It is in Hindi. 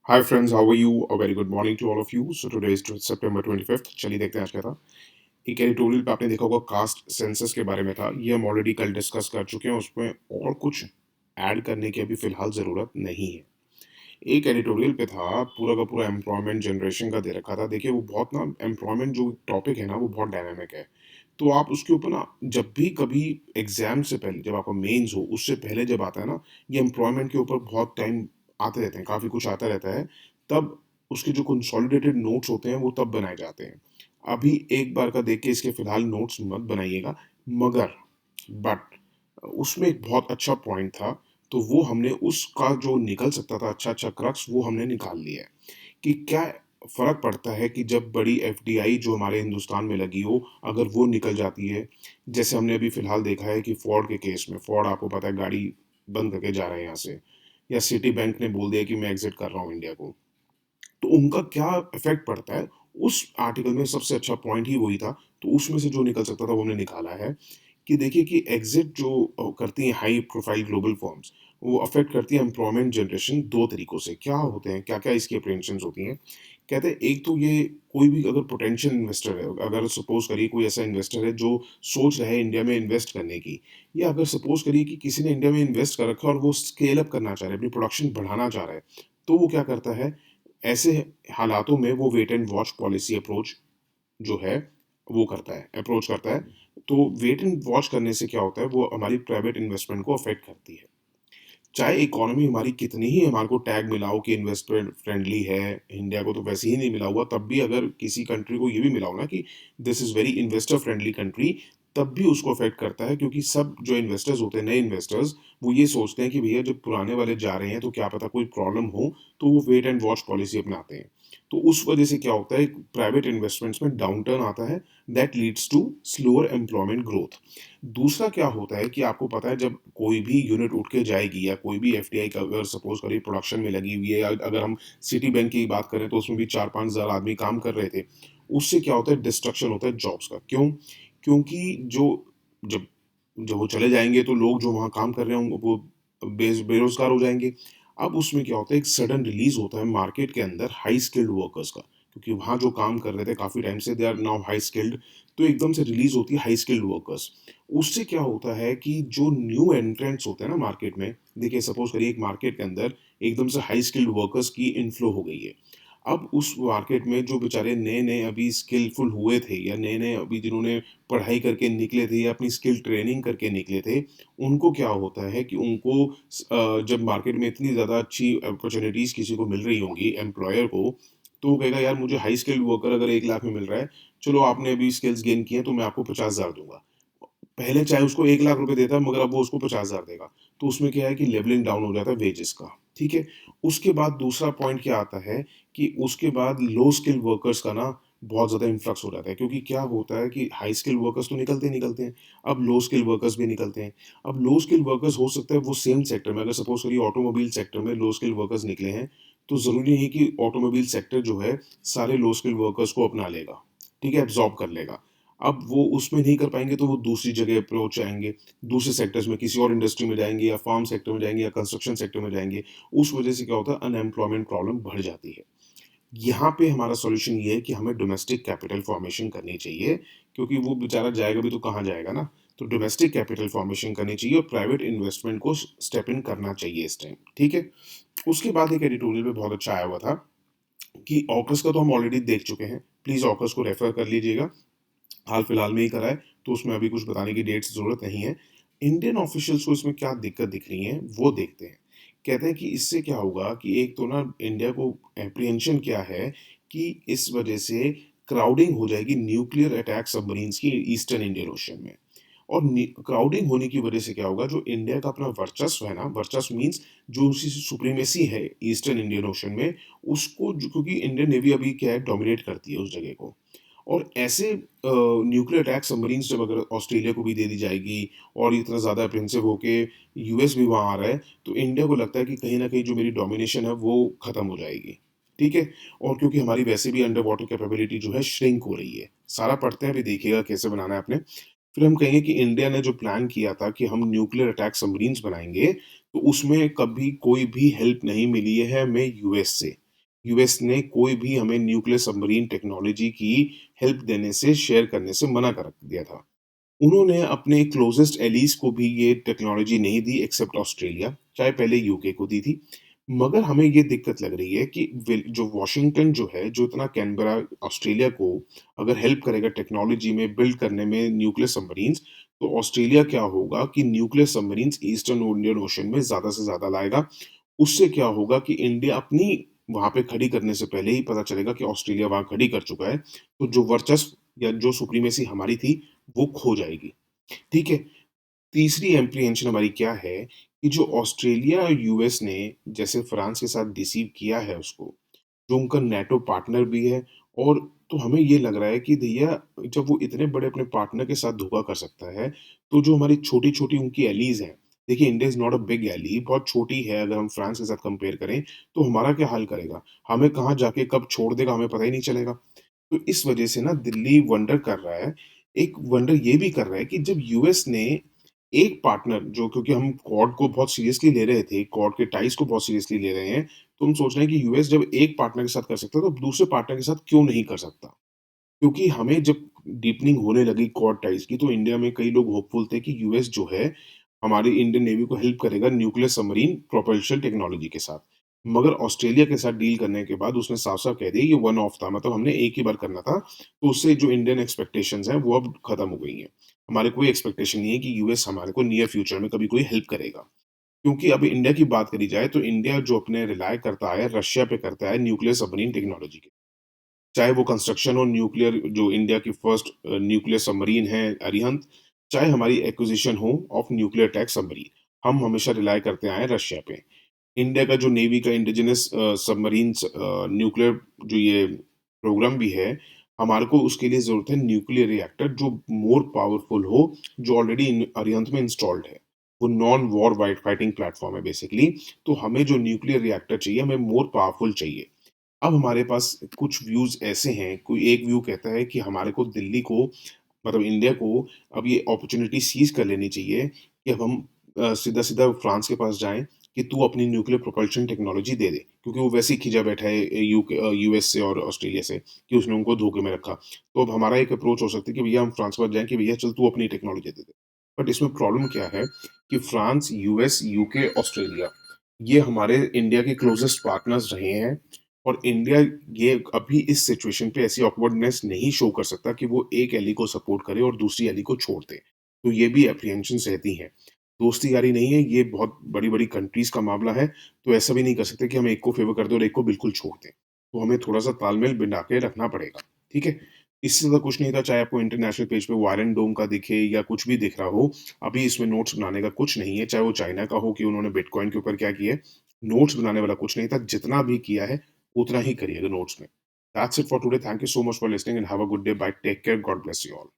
Hi friends, how are you? A very good morning to all of you. So today is September 25th. चलिए देखते हैं आज क्या था। एक एडिटोरियल पे आपने देखा होगा कास्ट सेंसस के बारे में था। ये हम ऑलरेडी कल डिस्कस कर चुके हैं। उसमें और कुछ ऐड करने की अभी फिलहाल ज़रूरत नहीं है। एक एडिटोरियल पे था, पूरा का पूरा एम्प्लॉयमेंट जनरेशन का दे रखा था। देखिए वो बहुत ना, एम्प्लॉयमेंट जो टॉपिक है ना, वो बहुत डायनामिक है। तो आप उसके ऊपर ना, जब भी कभी एग्जाम से पहले, जब आपका मेंस हो उससे पहले जब आता है ना, ये एम्प्लॉयमेंट के ऊपर बहुत टाइम आते रहते हैं, काफ़ी कुछ आता रहता है। तब उसके जो कंसोलिडेटेड नोट्स होते हैं वो तब बनाए जाते हैं। अभी एक बार का देख के इसके फिलहाल नोट्स मत बनाइएगा। मगर बट उसमें एक बहुत अच्छा पॉइंट था। तो वो हमने उसका जो निकल सकता था अच्छा अच्छा क्रक्स, वो हमने निकाल लिया है कि क्या फ़र्क पड़ता है कि जब बड़ी एफडीआई जो हमारे हिंदुस्तान में लगी हो, अगर वो निकल जाती है। जैसे हमने अभी फिलहाल देखा है कि फोर्ड के केस में, फोर्ड आपको पता है गाड़ी बंद करके जा रहे हैं यहाँ से, या सिटी बैंक ने बोल दिया कि मैं एग्जिट कर रहा हूँ इंडिया को। तो उनका क्या इफेक्ट पड़ता है, उस आर्टिकल में सबसे अच्छा पॉइंट ही वही था। तो उसमें से जो निकल सकता था वो हमने निकाला है कि देखिए कि एग्जिट जो करती हैं हाई प्रोफाइल ग्लोबल फर्म्स, वो अफेक्ट करती है एम्प्लॉयमेंट जनरेशन दो तरीकों से। क्या होते हैं, क्या क्या इसकी अप्रेंशंस होती हैं। कहते हैं एक तो ये, कोई भी अगर पोटेंशियल इन्वेस्टर है, अगर सपोज करिए कोई ऐसा इन्वेस्टर है जो सोच रहा है इंडिया में इन्वेस्ट करने की, या अगर सपोज करिए कि किसी ने इंडिया में इन्वेस्ट कर रखा है और वो स्केल अप करना चाह रहा है, अपनी प्रोडक्शन बढ़ाना चाह रहा है, तो वो क्या करता है ऐसे हालातों में, वो wait and watch policy approach जो है वो करता है, अप्रोच करता है। तो वेट एंड वॉच करने से क्या होता है, वो हमारी प्राइवेट इन्वेस्टमेंट को अफेक्ट करती है। चाहे इकोनॉमी हमारी कितनी ही हमारे को टैग मिला हो कि इन्वेस्टमेंट फ्रेंडली है, इंडिया को तो वैसे ही नहीं मिला हुआ, तब भी अगर किसी कंट्री को ये भी मिला हो ना कि this is very investor friendly country, तब भी उसको अफेक्ट करता है। क्योंकि सब जो इन्वेस्टर्स होते हैं, नए इन्वेस्टर्स, वो ये सोचते हैं कि भैया जब पुराने वाले जा रहे हैं तो क्या पता कोई प्रॉब्लम हो, तो वो वेट एंड वॉच पॉलिसी अपनाते हैं। तो उस वजह से क्या होता है, प्राइवेट इन्वेस्टमेंट्स में डाउन टर्न आता है। That leads to slower employment growth. दूसरा क्या होता है कि आपको पता है, जब कोई भी यूनिट उठ के जाएगी, या कोई भी एफडीआई का अगर सपोज करिए प्रोडक्शन में लगी हुई है, या अगर हम सिटी बैंक की बात करें तो उसमें भी 4-5 हज़ार आदमी काम कर रहे थे। उससे क्या होता है, डिस्ट्रक्शन होता है जॉब्स का। क्यों? क्योंकि जो जब जब वो चले जाएंगे तो लोग जो वहाँ काम कर रहे होंगे वो बेरोजगार हो जाएंगे। अब उसमें क्या होता है, एक सडन रिलीज होता है मार्केट के अंदर हाई स्किल्ड वर्कर्स का, क्योंकि वहाँ जो काम कर रहे थे काफ़ी टाइम से, they are now high skilled. तो एकदम से रिलीज होती है हाई स्किल्ड वर्कर्स। उससे क्या होता है कि जो न्यू एंट्रेंट्स होते हैं ना मार्केट में, देखिए सपोज करिए एक मार्केट के अंदर एकदम से हाई स्किल्ड वर्कर्स की इनफ्लो हो गई है। अब उस मार्केट में जो बेचारे नए नए अभी स्किलफुल हुए थे, या नए नए अभी जिन्होंने पढ़ाई करके निकले थे, या अपनी स्किल ट्रेनिंग करके निकले थे, उनको क्या होता है कि उनको जब मार्केट में इतनी ज़्यादा अच्छी अपॉर्चुनिटीज़ किसी को मिल रही होंगी एम्प्लॉयर को, तो वो कहेगा यार मुझे हाई स्किल्ड वर्कर अगर 1 लाख में मिल रहा है, चलो आपने अभी स्किल्स गेन किए हैं तो मैं आपको 50 हज़ार दूंगा। पहले चाहे उसको 1 लाख रुपए देता, मगर अब वो उसको 50 हज़ार देगा। तो उसमें क्या है कि लेवलिंग डाउन हो जाता है वेजेस का। ठीक है। उसके बाद दूसरा पॉइंट क्या आता है कि उसके बाद लो स्किल वर्कर्स का ना बहुत ज़्यादा इन्फ्लक्स हो जाता है। क्योंकि क्या होता है कि हाई स्किल वर्कर्स तो निकलते ही निकलते हैं, अब लो स्किल वर्कर्स भी निकलते हैं। अब लो स्किल वर्कर्स हो सकता है वो सेम सेक्टर में, अगर सपोज करिए ऑटोमोबाइल सेक्टर में लो स्किल वर्कर्स निकले हैं, तो ज़रूरी नहीं कि ऑटोमोबाइल सेक्टर जो है सारे लो स्किल वर्कर्स को अपना लेगा। ठीक है, एब्जॉर्ब कर लेगा। अब वो उसमें नहीं कर पाएँगे तो वो दूसरी जगह अप्रोच आएँगे, दूसरे सेक्टर्स में किसी और इंडस्ट्री में जाएँगे, या फार्म सेक्टर में जाएँगे, या कंस्ट्रक्शन सेक्टर में जाएँगे। उस वजह से क्या होता है, अनएम्प्लॉयमेंट प्रॉब्लम बढ़ जाती है। यहाँ पे हमारा सॉल्यूशन ये है कि हमें डोमेस्टिक कैपिटल फॉर्मेशन करनी चाहिए, क्योंकि वो बेचारा जाएगा भी तो कहाँ जाएगा ना। तो डोमेस्टिक कैपिटल फॉर्मेशन करनी चाहिए और प्राइवेट इन्वेस्टमेंट को स्टेप इन करना चाहिए इस टाइम। ठीक है? उसके बाद एक एडिटोरियल में बहुत अच्छा आया हुआ था कि ऑकस का तो हम ऑलरेडी देख चुके हैं। प्लीज़ ऑकस को रेफर कर लीजिएगा। हाल फिलहाल में ही करा है, तो उसमें अभी कुछ बताने की डेट्स ज़रूरत नहीं है। इंडियन ऑफिशियल्स को इसमें क्या दिक्कत दिख रही है वो देखते हैं। कहते हैं कि इससे क्या होगा कि एक तो ना, इंडिया को एप्रीहेंशन क्या है कि इस वजह से क्राउडिंग हो जाएगी न्यूक्लियर अटैक सबमरीन्स की ईस्टर्न इंडियन ओशन में। और क्राउडिंग होने की वजह से क्या होगा, जो इंडिया का अपना वर्चस्व है ना, वर्चस्व मीन्स जो उसकी सुप्रीमेसी है ईस्टर्न इंडियन ओशन में, उसको क्योंकि इंडियन नेवी अभी क्या है, डोमिनेट करती है उस जगह को। और ऐसे न्यूक्लियर अटैक सबमरीन्स जब अगर ऑस्ट्रेलिया को भी दे दी जाएगी, और इतना ज़्यादा अप्रेंसिव होके यूएस भी वहाँ आ रहा है, तो इंडिया को लगता है कि कहीं ना कहीं जो मेरी डोमिनेशन है वो ख़त्म हो जाएगी। ठीक है। और क्योंकि हमारी वैसे भी अंडर वाटर कैपेबिलिटी जो है श्रिंक हो रही है, सारा पढ़ते हैं, अभी देखिएगा कैसे बनाना है आपने। फिर हम कहेंगे कि इंडिया ने जो प्लान किया था कि हम न्यूक्लियर अटैक सबमरीन्स बनाएंगे, तो उसमें कभी कोई भी हेल्प नहीं मिली है हमें यूएस से। यूएस ने कोई भी हमें न्यूक्लियर सबमरीन टेक्नोलॉजी की हेल्प देने से, शेयर करने से मना कर दिया था। उन्होंने अपने क्लोज़ेस्ट एलीज़ को भी ये टेक्नोलॉजी नहीं दी एक्सेप्ट ऑस्ट्रेलिया, चाहे पहले यूके को दी थी। मगर हमें ये दिक्कत लग रही है कि जो वॉशिंगटन जो है, जो इतना कैनबरा ऑस्ट्रेलिया को अगर हेल्प करेगा टेक्नोलॉजी में बिल्ड करने में न्यूक्लियर सबमरीन्स, तो ऑस्ट्रेलिया क्या होगा कि nuclear submarines eastern Indian ocean में ज़्यादा से ज़्यादा लाएगा। उससे क्या होगा कि इंडिया अपनी वहाँ पे खड़ी करने से पहले ही पता चलेगा कि ऑस्ट्रेलिया वहाँ खड़ी कर चुका है, तो जो वर्चस्व या जो सुप्रीमेसी हमारी थी, वो खो जाएगी। ठीक है? तीसरी एप्रीहेंशन हमारी क्या है कि जो ऑस्ट्रेलिया और यूएस ने जैसे फ्रांस के साथ डिसीव किया है उसको, जो उनका नेटो पार्टनर भी है, और तो हमें ये लग रहा है कि भैया जब वो इतने बड़े अपने पार्टनर के साथ धोखा कर सकता है, तो जो हमारी छोटी-छोटी उनकी एलीज़ हैं, देखिए India is not a big ally, बहुत छोटी है अगर हम फ्रांस के साथ कंपेयर करें, तो हमारा क्या हाल करेगा? हमें कहाँ जाके कब छोड़ देगा हमें पता ही नहीं चलेगा। तो इस वजह से ना दिल्ली वंडर कर रहा है, एक वंडर ये भी कर रहा है कि जब यूएस ने एक पार्टनर जो, क्योंकि हम क्वाड को बहुत सीरियसली ले रहे थे, क्वाड के टाइज़ को बहुत सीरियसली ले रहे हैं, तो हम सोच रहे हैं कि यूएस जब एक पार्टनर के साथ कर सकता है, तो दूसरे पार्टनर के साथ क्यों नहीं कर सकता? क्योंकि हमें जब डीपनिंग होने लगी क्वाड टाइज़ की, तो इंडिया में कई लोग होपफुल थे कि यूएस जो है, हमारी इंडियन नेवी को हेल्प करेगा न्यूक्लियर सबमरीन प्रोपल्शन टेक्नोलॉजी के साथ। मगर ऑस्ट्रेलिया के साथ डील करने के बाद उसने साफ-साफ कह दिया ये वन ऑफ था, मतलब हमने एक ही बार करना था, तो उससे जो इंडियन एक्सपेक्टेशंस हैं, वो अब खत्म हो गई हैं। हमारे कोई एक्सपेक्टेशन नहीं है कि यूएस हमारे को नियर फ्यूचर में कभी कोई हेल्प करेगा। क्योंकि अब इंडिया की बात करी जाए, तो इंडिया जो अपने रिलाय करता है, रशिया पे करता है न्यूक्लियर सबमरीन टेक्नोलॉजी के। चाहे वो कंस्ट्रक्शन हो न्यूक्लियर, जो इंडिया की फर्स्ट न्यूक्लियर सबमरीन है अरिहंत, चाहे हमारी एक्विजिशन हो ऑफ न्यूक्लियर अटैक सबमरीन, हम हमेशा रिलाय करते आए हैं रशिया पे। इंडिया का जो नेवी का इंडिजिनस सबमरीन्स न्यूक्लियर जो ये प्रोग्राम भी है, हमारे को उसके लिए ज़रूरत है न्यूक्लियर रिएक्टर जो मोर पावरफुल हो, जो ऑलरेडी अरिहंत में इंस्टॉल्ड है। वो non war wide fighting platform है बेसिकली। तो हमें जो न्यूक्लियर रिएक्टर चाहिए, हमें मोर पावरफुल चाहिए। अब हमारे पास कुछ व्यूज़ ऐसे हैं, कोई एक व्यू कहता है कि हमारे को दिल्ली को, मतलब इंडिया को, अब ये अपॉर्च्युनिटी सीज़ कर लेनी चाहिए कि अब हम सीधा-सीधा फ्रांस के पास जाएँ कि तू अपनी न्यूक्लियर प्रोपल्शन टेक्नोलॉजी दे दे। क्योंकि वो वैसे ही खिंचा बैठा है यूएस से और ऑस्ट्रेलिया से कि उसने उनको धोखे में रखा। तो अब हमारा एक अप्रोच हो सकता है कि भैया हम फ्रांस के पास जाएँ कि भैया चल तू अपनी टेक्नोलॉजी दे दे। बट इसमें प्रॉब्लम क्या है कि फ्रांस, यूएस, यूके, ऑस्ट्रेलिया, ये हमारे इंडिया के क्लोज़ेस्ट पार्टनर्स रहे हैं, और इंडिया ये अभी इस सिचुएशन पे ऐसी ऑकवर्डनेस नहीं शो कर सकता कि वो एक एली को सपोर्ट करे और दूसरी एली को छोड़ दे। तो ये भी एप्रीहेंशन्स रहती हैं। दोस्ती यारी नहीं है, ये बहुत बड़ी-बड़ी कंट्रीज़ का मामला है, तो ऐसा भी नहीं कर सकते कि हम एक को फ़ेवर कर दें और एक को बिल्कुल छोड़ दें। तो हमें थोड़ा-सा तालमेल बिठा के रखना पड़ेगा, ठीक है? इससे ज़्यादा कुछ नहीं था, चाहे आपको इंटरनेशनल पेज पे वो आयरन डोम का दिखे या कुछ भी दिख रहा हो, अभी इसमें नोट्स बनाने का कुछ नहीं है, चाहे वो चाइना का हो कि उन्होंने बिटकॉइन के ऊपर क्या किया है, नोट्स बनाने वाला कुछ नहीं था, जितना भी किया है, उतना ही करिएगा नोट्स में। That's it for today. Thank you so much for listening and have a good day. Bye. Take care. God bless you all.